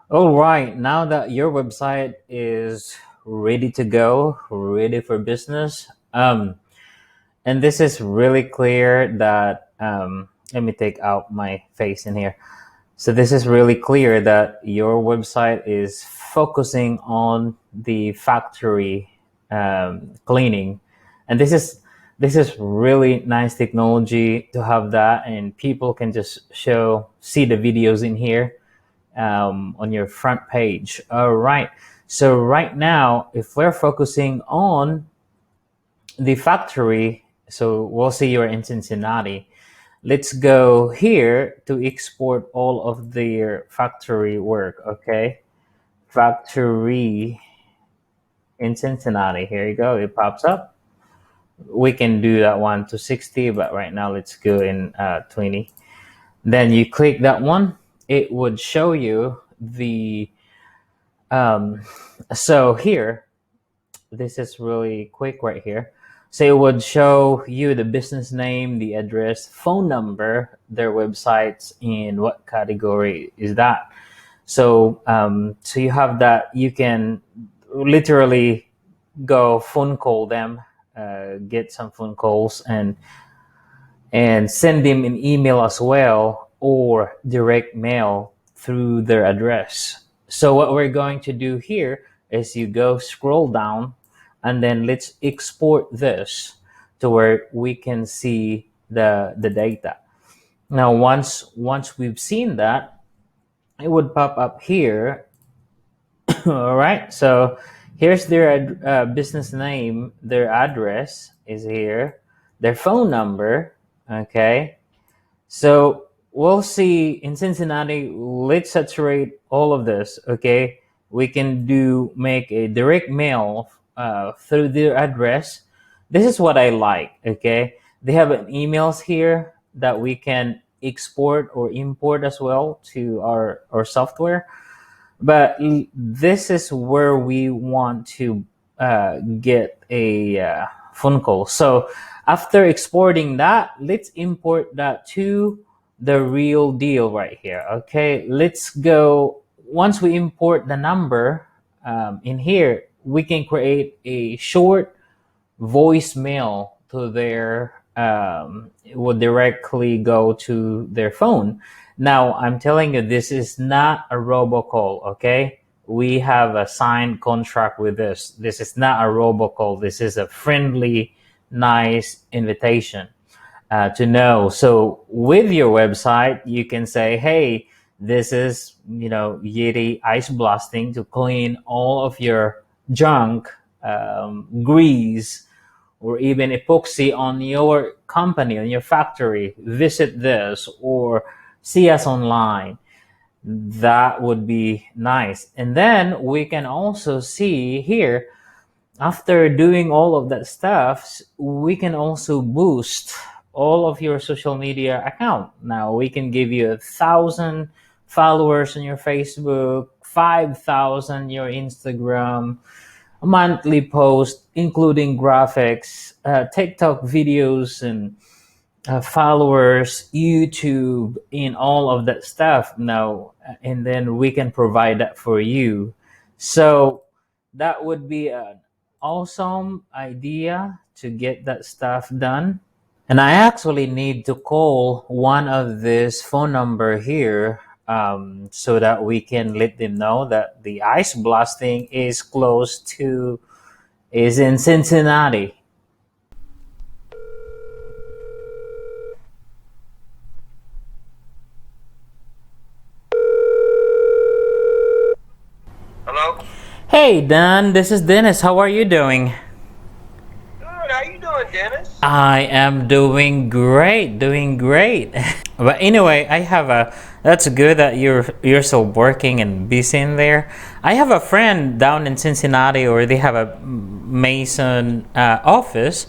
All right, now that your website is ready to go, ready for business, and this is really clear that, let me take out my face in here. So this is really clear that your website is focusing on the factory cleaning, and this is really nice technology to have that, and people can just see the videos in here on your front page. All right. So right now, if we're focusing on the factory, so we'll see you're in Cincinnati. Let's go here to export all of their factory work. Okay, factory in Cincinnati. Here you go. It pops up. We can do that one to 60, but right now let's go in 20. Then you click that one. It would show you the um, so here, this is really quick right here. So it would show you the business name, the address, phone number, their websites, and what category is that. So you have that. You can literally go phone call them, get some phone calls, and send them an email as well, or direct mail through their address. So what we're going to do here is you go scroll down, and then let's export this to where we can see the data. Now once we've seen that, it would pop up here. All right, so here's their business name, their address is here, their phone number. Okay, so we'll see in Cincinnati. Let's saturate all of this. Okay, we can make a direct mail through their address. This is what I like. Okay, they have an emails here that we can export or import as well to our software. But this is where we want to get a phone call. So after exporting that, let's import that to the real deal right here. Okay, let's go. Once we import the number in here, we can create a short voicemail to their it will directly go to their phone. Now I'm telling you, this is not a robocall. Okay, we have a signed contract with this is not a robocall. This is a friendly, nice invitation to know. So with your website you can say, hey, this is Yeti ice blasting to clean all of your junk, grease, or even epoxy on your company, on your factory. Visit this or see us online. That would be nice. And then we can also see here, after doing all of that stuff, we can also boost all of your social media account. Now we can give you 1,000 followers on your Facebook, 5,000 your Instagram, a monthly post, including graphics, TikTok videos, and followers, YouTube, and all of that stuff. Now, and then we can provide that for you. So that would be an awesome idea to get that stuff done. And I actually need to call one of this phone number here, so that we can let them know that the ice blasting is in Cincinnati. Hello? Hey Dan, this is Dennis. How are you doing? Good. How you doing, Dennis? I am doing great, doing great. But anyway, I have a. That's good that you're still working and busy in there. I have a friend down in Cincinnati, or they have a Mason office,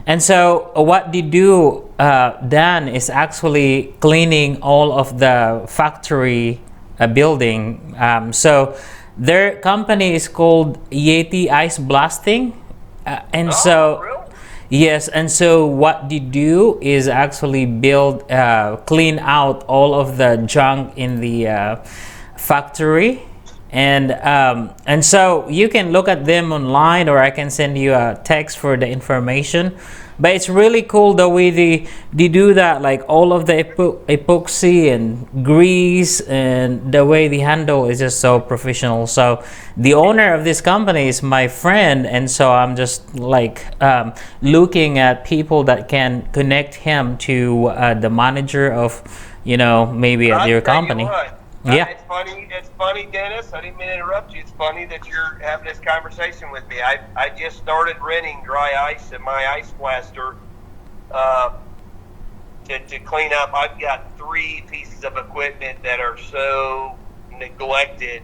and so what they do, Dan, is actually cleaning all of the factory building. So their company is called Yeti Ice Blasting, and Oh, so. really? Yes, and so what they do is actually clean out all of the junk in the factory. And so you can look at them online, or I can send you a text for the information. But it's really cool the way they do that, like all of the epoxy and grease, and the way they handle is just so professional. So the owner of this company is my friend, and so I'm just like looking at people that can connect him to the manager of, maybe at I your tell you company. what, Yeah. it's funny. It's funny, Dennis. I didn't mean to interrupt you. It's funny that you're having this conversation with me. I just started renting dry ice in my ice blaster uh, to clean up. I've got three pieces of equipment that are so neglected,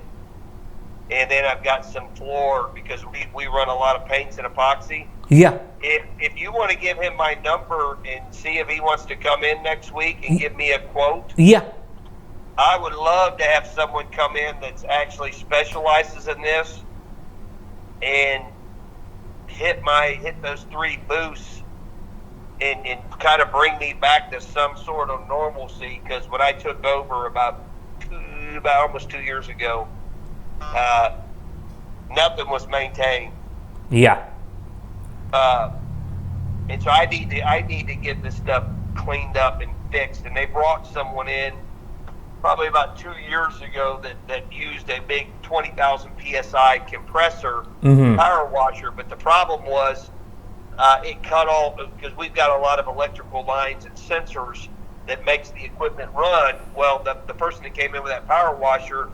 and then I've got some floor because we run a lot of paints and epoxy. Yeah. If you want to give him my number and see if he wants to come in next week and give me a quote, Yeah. I would love to have someone come in that's actually specializes in this and hit those three boosts and kind of bring me back to some sort of normalcy. Because when I took over about almost 2 years ago, uh, nothing was maintained, Yeah. uh, and so I need to get this stuff cleaned up and fixed. And they brought someone in probably about 2 years ago that used a big 20,000 psi compressor power washer. But the problem was it cut all, because we've got a lot of electrical lines and sensors that makes the equipment run. Well, the person that came in with that power washer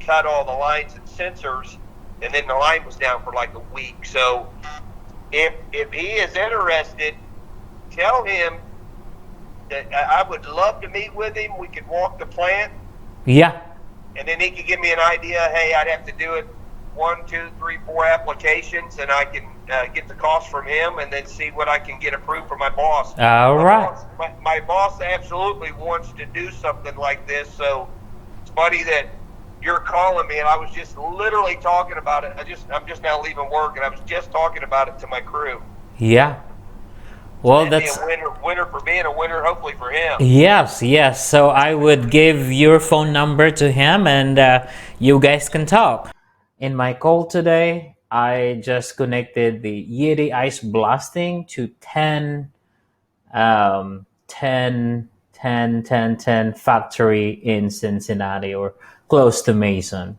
cut all the lines and sensors, and then the line was down for like a week. So if he is interested, tell him that I would love to meet with him. We could walk the plant, Yeah. and then he could give me an idea. Hey, I'd have to do it 1, 2, 3, 4 applications, and I can get the cost from him, and then see what I can get approved from my boss. All right. My boss absolutely wants to do something like this. So it's funny that you're calling me, and I was just literally talking about it. I'm just now leaving work, and I was just talking about it to my crew. Yeah. So Well, that'd be that's a winner for me and a winner hopefully for him. yes, yes. So I would give your phone number to him, and you guys can talk. In my call today, I just connected the Yeti Ice Blasting to 10 factory in Cincinnati or close to Mason.